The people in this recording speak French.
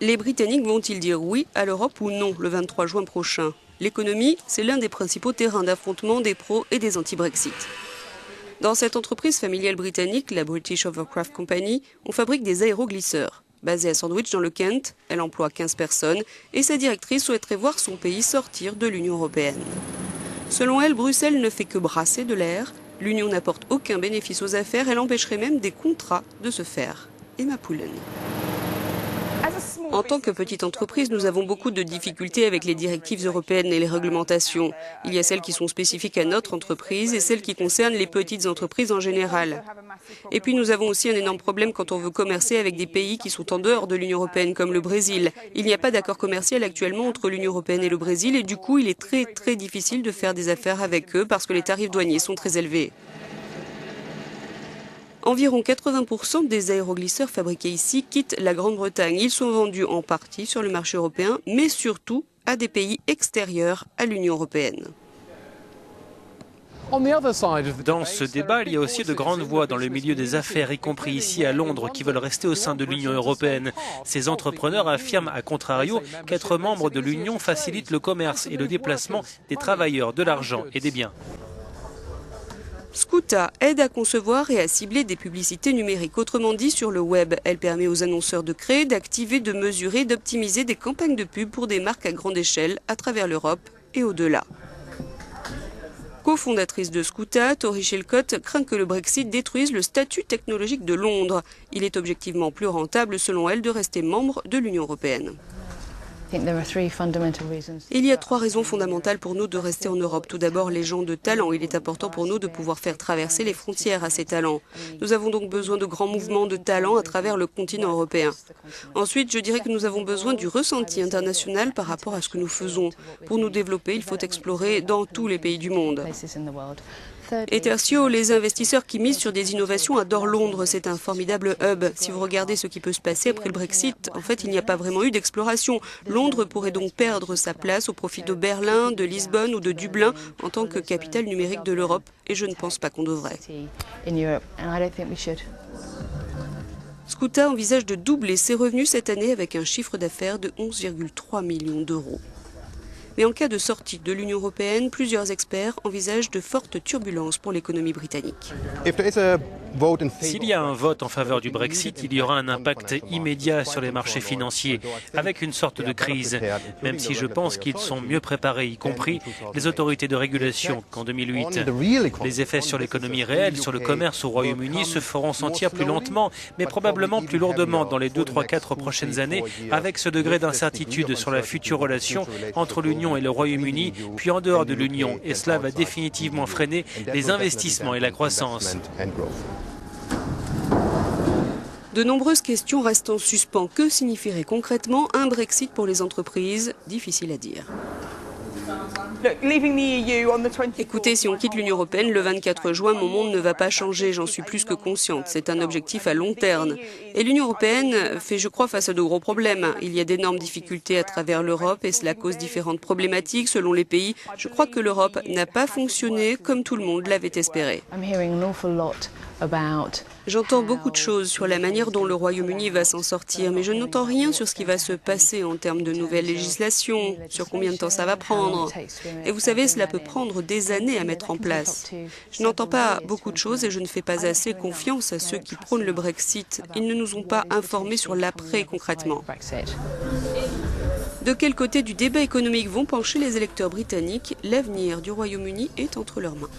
Les Britanniques vont-ils dire oui à l'Europe ou non le 23 juin prochain? L'économie, c'est l'un des principaux terrains d'affrontement des pros et des anti-Brexit. Dans cette entreprise familiale britannique, la British Overcraft Company, on fabrique des aéroglisseurs. Basée à Sandwich dans le Kent, elle emploie 15 personnes et sa directrice souhaiterait voir son pays sortir de l'Union européenne. Selon elle, Bruxelles ne fait que brasser de l'air. L'Union n'apporte aucun bénéfice aux affaires, elle empêcherait même des contrats de se faire. Emma Pullen. En tant que petite entreprise, nous avons beaucoup de difficultés avec les directives européennes et les réglementations. Il y a celles qui sont spécifiques à notre entreprise et celles qui concernent les petites entreprises en général. Et puis nous avons aussi un énorme problème quand on veut commercer avec des pays qui sont en dehors de l'Union européenne, comme le Brésil. Il n'y a pas d'accord commercial actuellement entre l'Union européenne et le Brésil et du coup, il est très difficile de faire des affaires avec eux parce que les tarifs douaniers sont très élevés. Environ 80% des aéroglisseurs fabriqués ici quittent la Grande-Bretagne. Ils sont vendus en partie sur le marché européen, mais surtout à des pays extérieurs à l'Union européenne. Dans ce débat, il y a aussi de grandes voix dans le milieu des affaires, y compris ici à Londres, qui veulent rester au sein de l'Union européenne. Ces entrepreneurs affirment, à contrario, qu'être membre de l'Union facilite le commerce et le déplacement des travailleurs, de l'argent et des biens. Skoota aide à concevoir et à cibler des publicités numériques, autrement dit sur le web. Elle permet aux annonceurs de créer, d'activer, de mesurer, d'optimiser des campagnes de pub pour des marques à grande échelle à travers l'Europe et au-delà. Co-fondatrice de Skoota, Tori Shilcott craint que le Brexit détruise le statut technologique de Londres. Il est objectivement plus rentable, selon elle, de rester membre de l'Union européenne. Il y a 3 raisons fondamentales pour nous de rester en Europe. Tout d'abord, les gens de talent. Il est important pour nous de pouvoir faire traverser les frontières à ces talents. Nous avons donc besoin de grands mouvements de talent à travers le continent européen. Ensuite, je dirais que nous avons besoin du ressenti international par rapport à ce que nous faisons. Pour nous développer, il faut explorer dans tous les pays du monde. Et tertio, les investisseurs qui misent sur des innovations adorent Londres. C'est un formidable hub. Si vous regardez ce qui peut se passer après le Brexit, en fait, il n'y a pas vraiment eu d'exploration. Londres pourrait donc perdre sa place au profit de Berlin, de Lisbonne ou de Dublin en tant que capitale numérique de l'Europe. Et je ne pense pas qu'on devrait. Skoota envisage de doubler ses revenus cette année avec un chiffre d'affaires de 11,3 millions d'euros. Mais en cas de sortie de l'Union européenne, plusieurs experts envisagent de fortes turbulences pour l'économie britannique. S'il y a un vote en faveur du Brexit, il y aura un impact immédiat sur les marchés financiers, avec une sorte de crise, même si je pense qu'ils sont mieux préparés, y compris les autorités de régulation qu'en 2008. Les effets sur l'économie réelle, sur le commerce au Royaume-Uni se feront sentir plus lentement, mais probablement plus lourdement dans les 2, 3, 4 prochaines années, avec ce degré d'incertitude sur la future relation entre l'Union et le Royaume-Uni, puis en dehors de l'Union, et cela va définitivement freiner les investissements et la croissance. De nombreuses questions restent en suspens. Que signifierait concrètement un Brexit pour les entreprises? Difficile à dire. Écoutez, si on quitte l'Union européenne le 24 juin, mon monde ne va pas changer, j'en suis plus que consciente. C'est un objectif à long terme. Et l'Union européenne fait, je crois, face à de gros problèmes. Il y a d'énormes difficultés à travers l'Europe et cela cause différentes problématiques selon les pays. Je crois que l'Europe n'a pas fonctionné comme tout le monde l'avait espéré. J'entends beaucoup de choses sur la manière dont le Royaume-Uni va s'en sortir, mais je n'entends rien sur ce qui va se passer en termes de nouvelles législations, sur combien de temps ça va prendre. Et vous savez, cela peut prendre des années à mettre en place. Je n'entends pas beaucoup de choses et je ne fais pas assez confiance à ceux qui prônent le Brexit. Ils ne nous ont pas informés sur l'après concrètement. De quel côté du débat économique vont pencher les électeurs britanniques? L'avenir du Royaume-Uni est entre leurs mains.